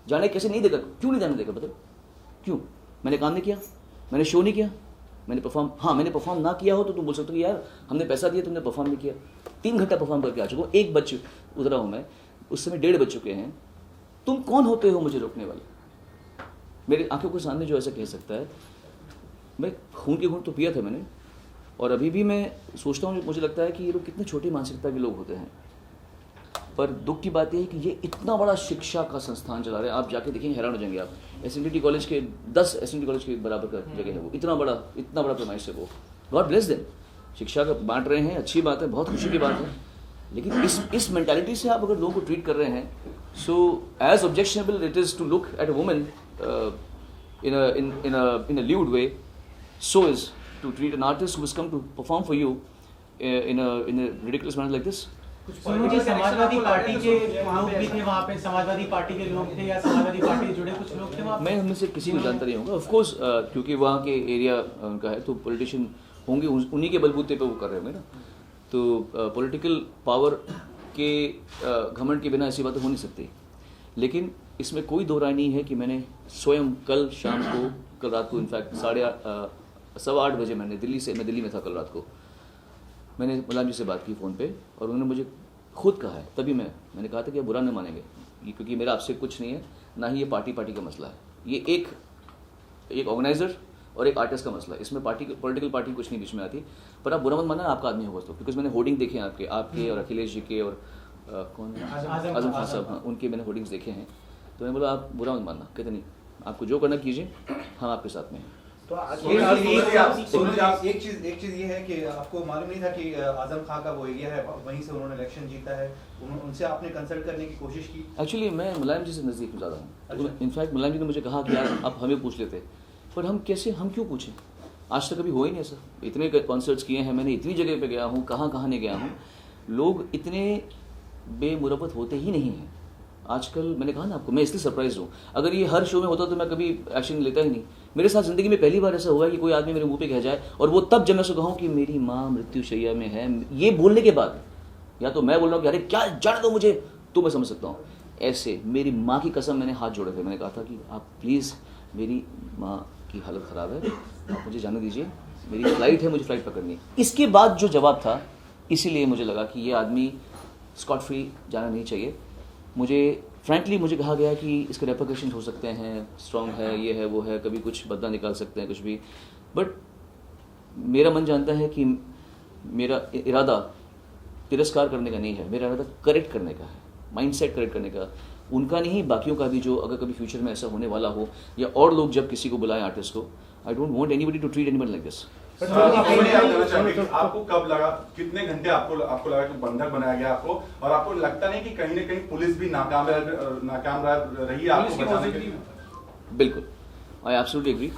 जाने कैसे नहीं देगा, क्यों नहीं जाने देगा बताओ, क्यों? मैंने काम नहीं किया, मैंने शो नहीं किया, मैंने परफॉर्म, हाँ मैंने परफॉर्म ना किया हो तो तुम बोल सकते हो कि यार हमने पैसा दिया तुमने परफॉर्म नहीं किया। 3 घंटा परफॉर्म करके आ चुका हूँ, एक बज उतरा हूँ मैं, उस समय 1:30 बज चुके हैं। तुम कौन होते हो मुझे रोकने वाले? मेरी आंखों के सामने जो ऐसा कह सकता है, मैं खून की घूंट तो पिया था मैंने, और अभी भी मैं सोचता हूँ, मुझे लगता है कि ये लोग कितने छोटी मानसिकता के लोग होते हैं। पर दुख की बात यह है कि ये इतना बड़ा शिक्षा का संस्थान चला रहे हैं, आप जाके देखेंगे हैरान हो जाएंगे आप। SNDT कॉलेज के 10 SNDT कॉलेज के बराबर का जगह है वो, इतना बड़ा पैमाइश है वो। गॉड ब्लेस देम, शिक्षा का बांट रहे हैं, अच्छी बात है, बहुत खुशी की बात है। लेकिन इस मेंटालिटी से आप अगर लोगों को ट्रीट कर रहे हैं, so as objectionable it is to look at a woman in a lewd way, so is to treat an artist who has come to perform for you in a ridiculous manner like this. मुझे Samajwadi party के लोग भी थे वहाँ पे, Samajwadi party के लोग थे या समाजवादी पार्टी से जुड़े कुछ लोग थे वहाँ पे? मैं उनमें से किसी को जानता नहीं होगा, ऑफ कोर्स, क्योंकि वहाँ के एरिया उनका है तो पॉलिटिशियन होंगे, उन्हीं के बलबूते पे वो कर रहे होंगे ना। तो पॉलिटिकल पावर के घमंड के बिना ऐसी बातें हो नहीं सकती। लेकिन इसमें कोई दो राय नहीं है कि मैंने स्वयं कल शाम को, कल रात को, इनफैक्ट 8:30 बजे मैं दिल्ली में था कल रात को, मैंने मुलायम जी से बात की फ़ोन पे, और उन्होंने मुझे खुद कहा है, तभी मैंने कहा था कि आप बुरा नहीं मानेंगे, क्योंकि मेरा आपसे कुछ नहीं है, ना ही ये पार्टी का मसला है, ये एक ऑर्गेनाइज़र और एक आर्टिस्ट का मसला है, इसमें पॉलिटिकल पार्टी कुछ नहीं बीच में आती। पर आप बुरा मत मानना, आपका आदमी होगा तो, बिकॉज मैंने होर्डिंग देखे हैं आपके और अखिलेश जी के और कौन आजम खान साहब, हाँ, उनके मैंने होर्डिंग्स देखे हैं। तो मैंने बोला आप बुरा मत मानना, कहते नहीं, आपको जो करना कीजिए, हम आपके साथ में हैं। तो एक चीज ये है कि आपको मालूम नहीं था कि आजम खान का वो एरिया है, वहीं से उन्होंने इलेक्शन जीता है, उनसे आपने कंसल्ट करने की कोशिश की? एक्चुअली मैं मुलायम जी से नज़दीक ज़्यादा हूँ। इनफैक्ट मुलायम जी ने मुझे कहा कि यार आप हमें पूछ लेते, पर हम क्यों पूछें? आज तक कभी हुआ ही नहीं ऐसा। इतने कॉन्सर्ट्स किए हैं मैंने, इतनी जगह पे गया हूँ, कहाँ नहीं गया हूँ। लोग इतने बेमुरब्बत होते ही नहीं हैं आजकल। मैंने कहा ना आपको, मैं इसलिए सरप्राइज हूँ। अगर ये हर शो में होता तो मैं कभी एक्शन लेता ही नहीं। मेरे साथ ज़िंदगी में पहली बार ऐसा हुआ कि कोई आदमी मेरे मुंह पे कह जाए, और वो तब जब मैं उसको कहूँ कि मेरी माँ मृत्युशैया में है। ये बोलने के बाद या तो मैं बोल रहा हूँ कि अरे क्या जाने दो मुझे, तो मैं समझ सकता हूँ। ऐसे मेरी माँ की कसम मैंने हाथ जोड़े थे, मैंने कहा था कि आप प्लीज़, मेरी माँ की हालत ख़राब है, आप मुझे जाने दीजिए, मेरी फ्लाइट है, मुझे फ्लाइट पकड़नी है। इसके बाद जो जवाब था, इसीलिए मुझे लगा कि ये आदमी स्कॉट फ्री जाना नहीं चाहिए। फ्रैंकली मुझे कहा गया कि इसके रेपरकशन हो सकते हैं, स्ट्रॉन्ग है, ये है वो है, कभी कुछ बदला निकाल सकते हैं, कुछ भी। बट मेरा मन जानता है कि मेरा इरादा तिरस्कार करने का नहीं है, मेरा इरादा करेक्ट करने का है, माइंडसेट करेक्ट करने का, उनका नहीं बाकियों का भी, जो अगर कभी फ्यूचर में ऐसा होने वाला हो, या और लोग जब किसी को बुलाएं आर्टिस्ट को। I don't want anybody to treat anybody like this. आपको कब लगा, कितने घंटे आपको लगा कि बंधक बनाया गया आपको, और आपको लगता नहीं कि कहीं ना कहीं पुलिस भी नाकाम रही है आपको बचाने के लिए? बिल्कुल, आई एब्सोल्युटली एग्री।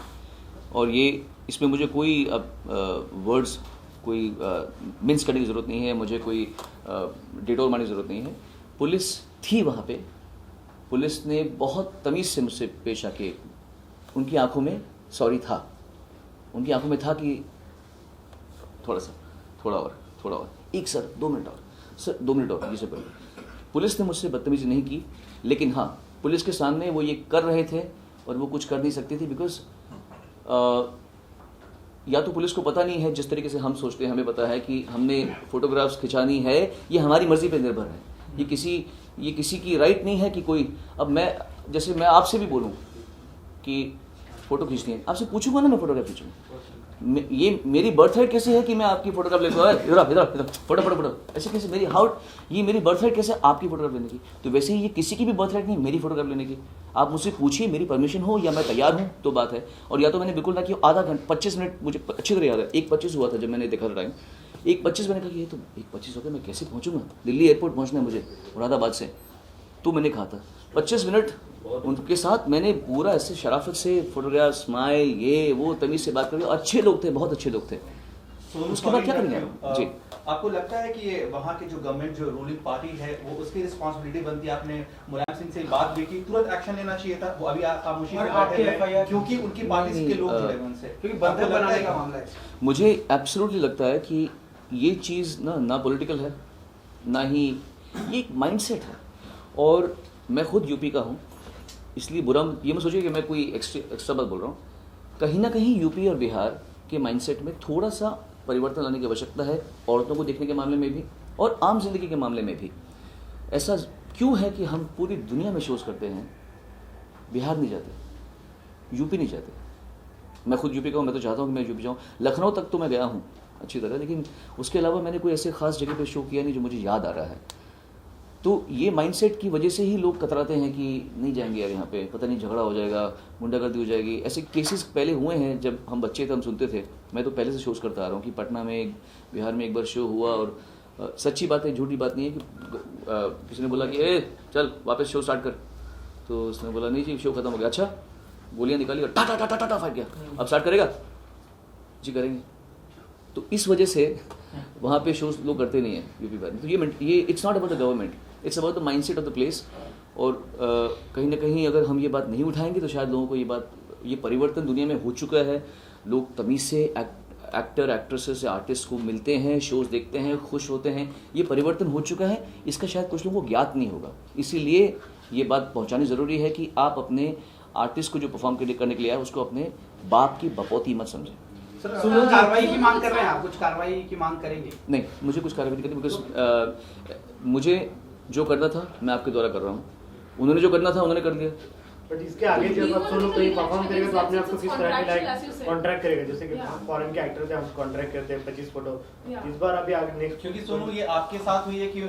और ये इसमें मुझे कोई वर्ड्स, कोई मिन्स करने की ज़रूरत नहीं है, मुझे कोई डिटोर मारने की ज़रूरत नहीं है। पुलिस थी वहाँ पे, पुलिस ने बहुत तमीज़ से मुझसे पेश आके, उनकी आंखों में सॉरी था, उनकी आंखों में था कि थोड़ा और एक सर 2 मिनट और, सर 2 मिनट और, जिसे पहले पुलिस ने मुझसे बदतमीजी नहीं की। लेकिन हाँ, पुलिस के सामने वो ये कर रहे थे और वो कुछ कर नहीं सकती थी, बिकॉज या तो पुलिस को पता नहीं है, जिस तरीके से हम सोचते हैं, हमें पता है कि हमने फोटोग्राफ्स खिंचानी है, ये हमारी मर्जी पे निर्भर है, ये किसी की राइट नहीं है कि कोई, अब मैं आपसे भी बोलूँ कि फ़ोटो खींचनी है, आपसे पूछूंगा ना मैं फोटोग्राफ खींचूँ, ये मेरी बर्थ राइट कैसे है कि मैं आपकी फोटोग्राफ लेता हूँ, इधर फोटो ऐसे कैसे, ये मेरी बर्थ राइट कैसे आपकी फोटोग्राफ लेने की? तो वैसे ही ये किसी की भी बर्थ राइट नहीं मेरी फोटोग्राफ लेने की। आप मुझसे पूछिए, मेरी परमिशन हो या मैं तैयार हूँ तो बात है। और या तो मैंने बिल्कुल ना कि आधा घंटा 25 मिनट, मुझे अच्छी तरह याद है, 1:25 हुआ था जब मैंने देखा था टाइम, 1:25 मैंने कहा कि ये तो 1:25 हो गया, मैं कैसे पहुँचूँगा, दिल्ली एयरपोर्ट पहुँचना है मुझे मुरादाबाद से। तो मैंने कहा था 25 मिनट उनके साथ मैंने पूरा ऐसे शराफत से फोटोग्राफ, स्माइल, ये वो तमीज़ से बात करी, अच्छे लोग थे, बहुत अच्छे लोग थे। उसके बाद क्या करेंगे जी? आपको लगता है कि ये वहाँ के जो गवर्नमेंट, जो रूलिंग पार्टी है, वो उसकी रिस्पांसिबिलिटी बनती है? आपने मुलायम सिंह से बात भी की, तुरंत एक्शन लेना चाहिए था, वो अभी खामोशी से बैठे हैं क्योंकि उनकी पार्टी के लोग जुड़े हैं उनसे, क्योंकि बंधक बनाने का मामला है। मुझे एब्सोल्युटली लगता है कि ये चीज़ ना पॉलिटिकल है, ना ही ये एक माइंडसेट है। और मैं खुद यूपी का हूँ, इसलिए बुरा ये मत सोचिए कि मैं कोई एक्स्ट्रा बात बोल रहा हूँ। कहीं ना कहीं यूपी और बिहार के माइंडसेट में थोड़ा सा परिवर्तन लाने की आवश्यकता है, औरतों को देखने के मामले में भी और आम जिंदगी के मामले में भी। ऐसा क्यों है कि हम पूरी दुनिया में शोज़ करते हैं, बिहार नहीं जाते, यूपी नहीं जाते। मैं खुद यूपी का हूँ, मैं तो चाहता हूँ कि मैं यूपी जाऊँ। लखनऊ तक तो मैं गया हूँ अच्छी तरह, लेकिन उसके अलावा मैंने कोई ऐसे खास जगह पे शो किया नहीं जो मुझे याद आ रहा है। तो ये माइंडसेट की वजह से ही लोग कतराते हैं कि नहीं जाएंगे यार, यहाँ पे पता नहीं झगड़ा हो जाएगा, गुंडागर्दी हो जाएगी। ऐसे केसेस पहले हुए हैं, जब हम बच्चे थे हम सुनते थे। मैं तो पहले से शोज़ करता आ रहा हूँ कि पटना में, बिहार में एक बार शो हुआ और सच्ची बात है, झूठी बात नहीं है कि किसी ने बोला कि ए चल वापस शो स्टार्ट कर, तो उसने बोला नहीं जी शो खत्म हो गया। अच्छा, गोलियाँ निकाली और टाटा टाटा टाटा फाइट गया, अब स्टार्ट करेगा जी, करेंगे। तो इस वजह से वहाँ पे शोज लोग करते नहीं हैं यूपी बिहार में। तो ये it's not about the government, it's about the mindset of the place. और कहीं ना कहीं अगर हम ये बात नहीं उठाएंगे तो शायद लोगों को ये परिवर्तन दुनिया में हो चुका है। लोग तमीज़ से एक्टर एक्ट्रेसेस से आर्टिस्ट को मिलते हैं, शोज़ देखते हैं, खुश होते हैं। ये परिवर्तन हो चुका है, इसका शायद कुछ लोगों को ज्ञात नहीं होगा। इसीलिए ये बात पहुंचानी ज़रूरी है कि आप अपने आर्टिस्ट को जो परफॉर्म करने के लिए आए उसको अपने बाप की बपौती मत समझें। सर, कार्रवाई की मांग कर रहे हैं आप, कुछ कार्रवाई की मांग करेंगे? नहीं, मुझे कुछ कार्रवाई नहीं करनी, बिकॉज मुझे जो करना था मैं आपके द्वारा कर रहा हूँ, उन्होंने जो करना था उन्होंने कर दिया। बट इसके आगे जब आप सोनू कहीं परफॉर्म करेगा तो आपने आपको किस तरह की लाइक कॉन्ट्रैक्ट करेगा? जैसे कि फॉरेन के एक्टर थे, हम कॉन्ट्रैक्ट करते हैं 25 फोटो। इस बार अभी आगे नेक्स्ट, क्योंकि सोनू ये आपके साथ हुई है कि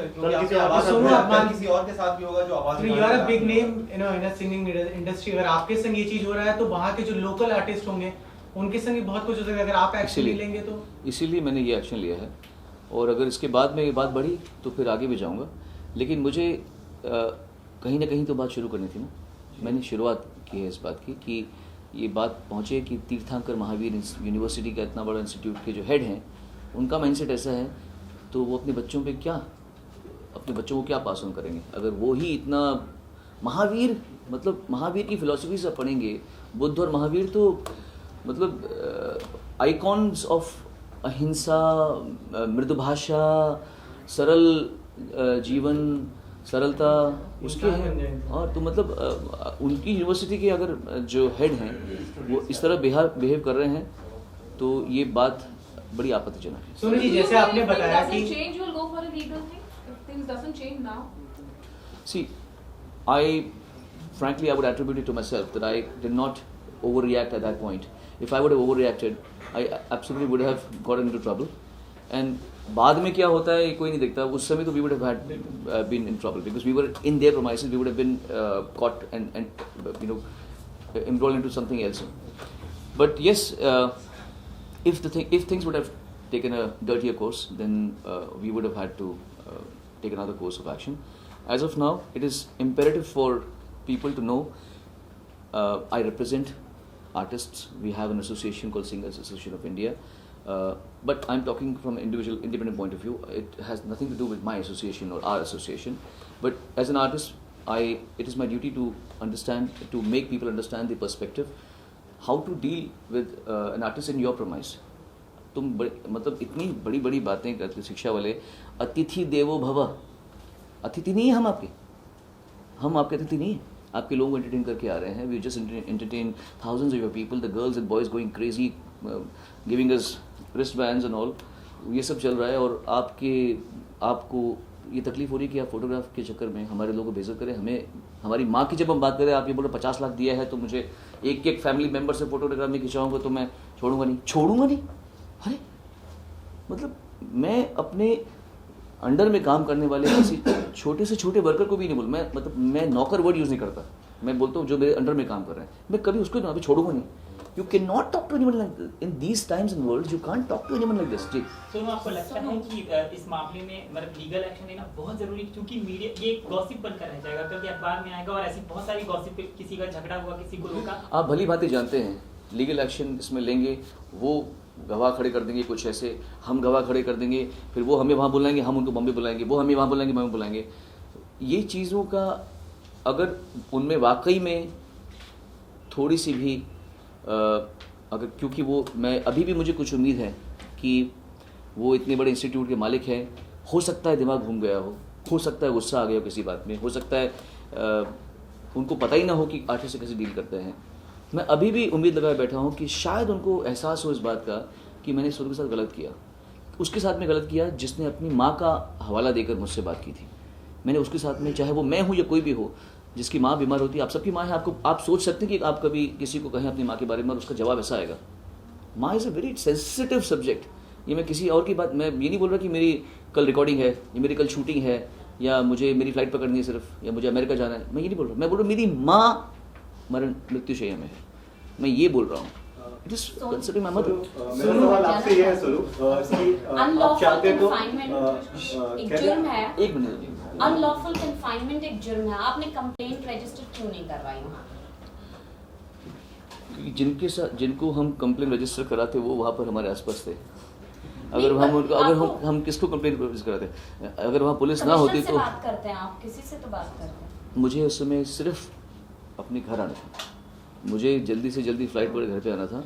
सोनू अपमान किसी और के साथ भी होगा जो आवाज you are a big name in a singing industry. अगर आपके संग ये चीज हो रहा है तो वहाँ के जो लोकल आर्टिस्ट होंगे उनके संग बहुत कुछ हो सकता है, अगर आप एक्शन लेंगे तो। इसीलिए मैंने ये एक्शन लिया है, और अगर इसके बाद में ये बात बढ़ी तो फिर आगे भी जाऊंगा। लेकिन मुझे कहीं ना कहीं तो बात शुरू करनी थी ना। मैंने शुरुआत की है इस बात की कि ये बात पहुँचे कि तीर्थंकर महावीर यूनिवर्सिटी का इतना बड़ा इंस्टीट्यूट के जो हेड हैं उनका माइंडसेट ऐसा है, तो वो अपने बच्चों को क्या पास ऑन करेंगे? अगर वो ही इतना महावीर की फिलॉसफी से पढ़ेंगे। बुद्ध और महावीर तो आइकॉन्स ऑफ अहिंसा, मृदुभाषा, सरल जीवन, सरलता उसके हैं। और तो उनकी यूनिवर्सिटी के अगर जो हेड हैं वो इस तरह बिहेव कर रहे हैं तो ये बात बड़ी आपत्तिजनक है। सुनो जी, जैसे आपने बताया कि frankly I would attribute it to myself that I did not overreact at that point. If I would have overreacted, I absolutely would have gotten into trouble. And बाद में क्या होता है कोई नहीं देखता। उस समय तो we would have had been in trouble because we were in their premises. We would have been caught and enrolled into something else. But yes, if things would have taken a dirtier course, then we would have had to take another course of action. As of now, it is imperative for people to know I represent artists. We have an association called Singers Association of India. But I'm talking from an individual, independent point of view. It has nothing to do with my association or our association. But as an artist, it is my duty to understand, to make people understand the perspective, how to deal with an artist in your premise. तुम इतनी बड़ी बड़ी बातें करते शिक्षा वाले, अतिथि देवो भव। अतिथि नहीं है हम आपके अतिथि नहीं है। आपके लोगों को एंटरटेन करके आ रहे हैं। We just entertain thousands of your people, the girls and boys going crazy, giving us wristbands and all. ये सब चल रहा है और आपको ये तकलीफ हो रही है कि आप फोटोग्राफ के चक्कर में हमारे लोगों को बेइज्जत करें। हमें हमारी माँ की जब हम बात करें, आप ये बोलो 50 लाख दिया है तो मुझे एक फैमिली मेम्बर से फोटोग्राफ नहीं खिंचाऊंगा तो मैं छोड़ूंगा नहीं। अरे मैं अपने अंडर में काम करने वाले किसी छोटे से छोटे वर्कर को भी नहीं बोल, मैं नौकर वर्ड यूज़ नहीं करता। मैं बोलता हूँ जो मेरे अंडर में काम कर रहे हैं, मैं कभी उसको अभी छोड़ूंगा नहीं। You cannot talk to anyone like this. In these times and worlds, you can't talk to anyone like this. जी। तो आपको लगता है कि इस मामले में लीगल एक्शन लेना बहुत जरूरी है, क्योंकि मीडिया ये गॉसिप बनकर रह जाएगा, कभी अखबार में आएगा और ऐसी बहुत सारी गॉसिप, किसी का झगड़ा हुआ, किसी को रोका। आप भली भांति जानते हैं लीगल एक्शन इसमें लेंगे, वो गवाह खड़े कर देंगे, कुछ ऐसे हम गवाह खड़े कर देंगे, फिर वो हमें वहाँ बुलाएंगे, हम उनको बॉम्बे बुलाएंगे, वो हमें वहाँ बुलाएंगे, बॉम्बे बुलाएंगे। ये चीज़ों का अगर उनमें वाकई में थोड़ी सी भी अगर, क्योंकि वो मैं अभी भी मुझे कुछ उम्मीद है कि वो इतने बड़े इंस्टीट्यूट के मालिक हैं, हो सकता है दिमाग घूम गया हो सकता है गुस्सा आ गया हो किसी बात में, हो सकता है उनको पता ही ना हो कि आर्टिस्ट से कैसे डील करते हैं। मैं अभी भी उम्मीद लगाए बैठा हूँ कि शायद उनको एहसास हो इस बात का कि मैंने सोनू के साथ गलत किया। उसके साथ में गलत किया जिसने अपनी माँ का हवाला देकर मुझसे बात की थी। मैंने उसके साथ में, चाहे वो मैं हूँ या कोई भी हो, जिसकी माँ बीमार होती है, आप सबकी माँ है, आपको आप सोच सकते हैं कि आप कभी किसी को कहें अपनी माँ के बारे में और उसका जवाब ऐसा आएगा। माँ is a very sensitive subject. ये मैं किसी और की बात, मैं ये नहीं बोल रहा कि मेरी कल रिकॉर्डिंग है या मेरी कल शूटिंग है या मुझे मेरी फ्लाइट पकड़नी है सिर्फ, या मुझे अमेरिका जाना है, मैं ये नहीं बोल रहा। मैं बोल रहा हूँ मेरी माँ मरण मृत्युशैया में है, मैं ये बोल रहा हूँ। It is considering my mother. मेरा सवाल आपसे ये है सोनू कि आप चाहते तो एक जुर्म है। एक मिनट, अनलॉफुल कन्फाइनमेंट एक जुर्म है, आपने कंप्लेंट रजिस्टर क्यों नहीं करवाई वहाँ? जिनके साथ, जिनको हम कंप्लेंट रजिस्टर कराते वो वहाँ पर हमारे आसपास थे। अगर नहीं, हम पर अगर हम किसको कंप्लेंट रजिस्टर कराते, अगर वहाँ पुलिस ना होती से तो बात करते हैं आप, किसी से तो बात करते हैं। मुझे उस समय सिर्फ अपने घर आना था, मुझे जल्दी से जल्दी फ्लाइट पर घर पे आना था।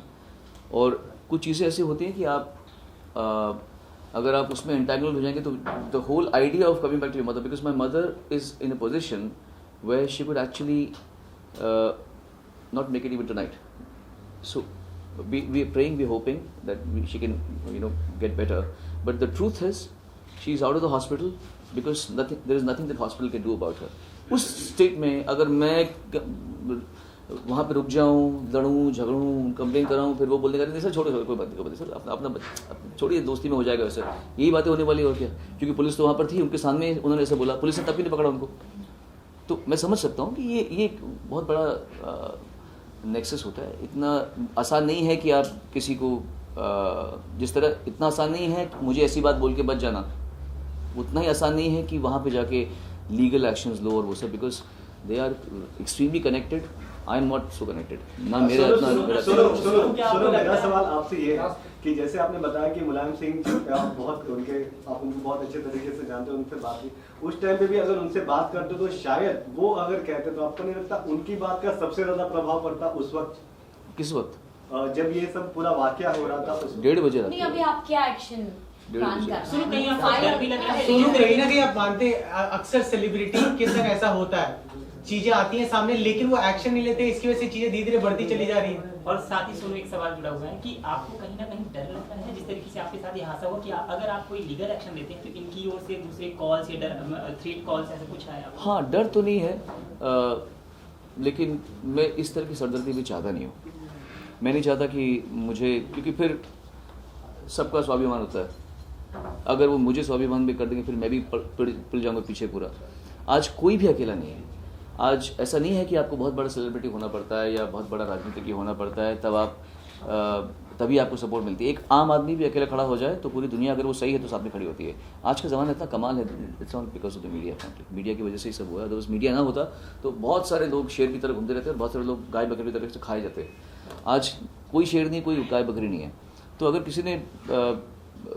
और कुछ चीज़ें ऐसी होती हैं कि आप अगर आप उसमें एंटैंगल हो जाएंगे तो the whole idea of coming back to your mother, because my mother is in a position where she could actually not make it even tonight. So we are praying, we are hoping that she can, get better. But the truth is, she is out of the hospital because there is nothing that hospital can do about her. उस state में अगर मैं वहाँ पे रुक जाऊँ, लड़ूँ, झगड़ूँ, complain कराऊँ, फिर वो बोलने का नहीं सर छोड़ो कोई बात नहीं सर, अपना छोड़िए, दोस्ती में हो जाएगा वैसे, यही बातें होने वाली और क्या। क्योंकि पुलिस तो वहाँ पर थी, उनके सामने उन्होंने ऐसे बोला, पुलिस ने तब भी नहीं पकड़ा उनको। तो मैं समझ सकता हूँ कि ये बहुत बड़ा नेक्सस होता है। इतना आसान नहीं है कि आप किसी को जिस तरह, इतना आसान नहीं है कि मुझे ऐसी बात बोल के बच जाना, उतना ही आसान नहीं है कि वहाँ पे जाके लीगल एक्शंस लो और वो सब, because they are extremely connected. I am not so connected ना मेरा इतना। मेरा सवाल आपसे ये है कि जैसे आपने बताया कि मुलायम सिंह आप उनको बहुत अच्छे तरीके से जानते हो, उनसे बात की, उस टाइम पे भी अगर उनसे बात करते तो शायद वो अगर कहते तो आपको नहीं लगता उनकी बात का सबसे ज्यादा प्रभाव पड़ता उस वक्त? किस वक्त? जब ये सब पूरा वाकया हो रहा था उस 1:30 बजे नहीं, अभी आप क्या एक्शन प्लान कर सुनो, कहीं रहे आपको डर भी लग रहा है? सुनो, कहीं ना कहीं आप मानते हैं अक्सर सेलिब्रिटी के संग ऐसा होता है, चीजें आती हैं सामने लेकिन वो एक्शन नहीं लेते, इसकी वजह से चीजें धीरे धीरे बढ़ती चली जा रही हैं। और साथ ही सुनो, एक सवाल जुड़ा हुआ है कि आपको कहीं ना कहीं डर लगता है जिस तरीके से आपके साथ ये हादसा हुआ कि अगर आप कोई लीगल एक्शन लेते हैं तो इनकी ओर से दूसरे कॉल्स या थ्रेट कॉल्स ऐसा कुछ आया? हाँ, डर तो नहीं है, लेकिन मैं इस तरह की सरदर्दी भी चाहता नहीं हूँ। मैं नहीं चाहता कि मुझे, क्योंकि फिर सबका स्वाभिमान होता है, अगर वो मुझे स्वाभिमान भी कर देंगे फिर मैं भी पिल जाऊँगा पीछे पूरा। आज कोई भी अकेला नहीं है। आज ऐसा नहीं है कि आपको बहुत बड़ा सेलिब्रिटी होना पड़ता है या बहुत बड़ा राजनीतिज्ञ होना पड़ता है तब आप तभी आपको सपोर्ट मिलती है। एक आम आदमी भी अकेला खड़ा हो जाए तो पूरी दुनिया अगर वो सही है तो साथ में खड़ी होती है। आज का ज़माना इतना कमाल है, it's all because of the media. Media की वजह से ही सब हुआ है। अगर मीडिया ना होता तो बहुत सारे लोग शेर की तरह घूमते रहते और बहुत सारे लोग गाय बकरी की तरह से खाए जाते। आज कोई शेर नहीं, कोई गाय बकरी नहीं है। तो अगर किसी ने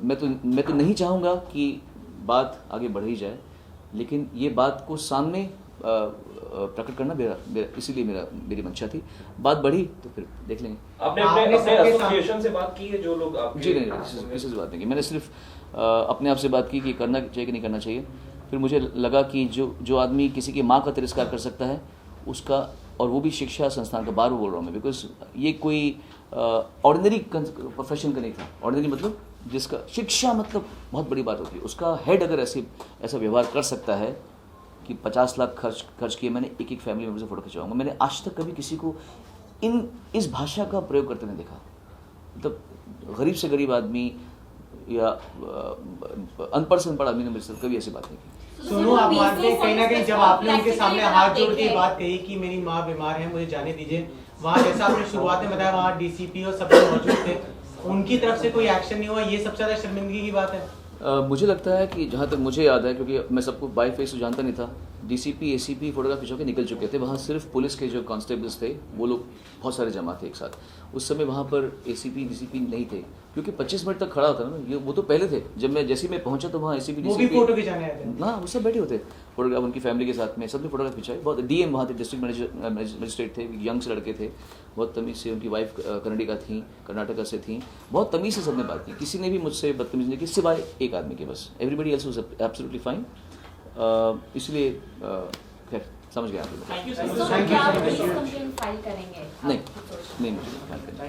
मैं तो नहीं चाहूँगा कि बात आगे बढ़ ही जाए, लेकिन ये बात को सामने प्रकट करना इसीलिए मेरी मंशा थी। बात बढ़ी तो फिर देख लेंगे। आपने अपने एसोसिएशन से बात की है जो लोग आपके? जी नहीं, किसी से बात नहीं की। मैंने सिर्फ अपने आप से बात की कि करना चाहिए कि नहीं करना चाहिए। फिर मुझे लगा कि जो आदमी किसी की माँ का तिरस्कार कर सकता है उसका, और वो भी शिक्षा संस्थान का, बार बोल रहा हूँ मैं, बिकॉज ये कोई ऑर्डिनरी प्रोफेशन का नहीं था। ऑर्डिनरी मतलब जिसका शिक्षा मतलब बहुत बड़ी बात होती है, उसका हेड अगर ऐसा व्यवहार कर सकता है कि 50 लाख खर्च किए मैंने एक फैमिली मेम्बर से फोटो खिंचवाऊंगा। मैंने आज तक कभी किसी को इस भाषा का प्रयोग करते नहीं देखा। मतलब गरीब से गरीब आदमी या अनपढ़ से अनपढ़ आदमी ने मेरे साथ कभी ऐसी बात नहीं की। सुनो, आप मानते हैं कहीं ना कहीं जब आपने उनके सामने हाथ जोड़ के बात कही कि मेरी माँ बीमार है, मुझे जाने दीजिए, वहाँ जैसा आपने शुरुआत में बताया वहाँ डीसीपी और सब लोग मौजूद थे, उनकी तरफ से कोई एक्शन नहीं हुआ, ये सबसे ज़्यादा शर्मिंदगी की बात है। मुझे लगता है कि जहाँ तक मुझे याद है, क्योंकि मैं सबको बाय फेस तो जानता नहीं था, डीसीपी एसीपी फोटोग्राफ खिंचवा के निकल चुके थे। वहाँ सिर्फ पुलिस के जो कांस्टेबल्स थे वो लोग बहुत सारे जमा थे एक साथ। उस समय वहाँ पर एसीपी डीसीपी नहीं थे, क्योंकि 25 मिनट तक खड़ा होता ना, ये वो तो पहले थे। जैसे मैं पहुँचा तो वहाँ एसीपी डीसीपी फोटो खिंचाने आए थे ना, वो सब बैठे होते फोटोग्राफ, उनकी फैमिली के साथ में सबने फोटोग्राफ खिंचाए। बहुत डीएम वहाँ थे, डिस्ट्रिक्ट मजिस्ट्रेट थे, यंग से लड़के थे, बहुत तमीज़ से। उनकी वाइफ कर्नाटका से थी, बहुत तमीज़ से सबने बात की। किसी ने भी मुझसे बदतमीज़ी नहीं की सिवाय एक आदमी के, बस। Everybody else was absolutely fine. इसलिए खैर समझ गया आपकी बात। थैंक यू Thank you, क्या आप thank you. Police complaint file करेंगे? नहीं नहीं मुझे फाइल करना है।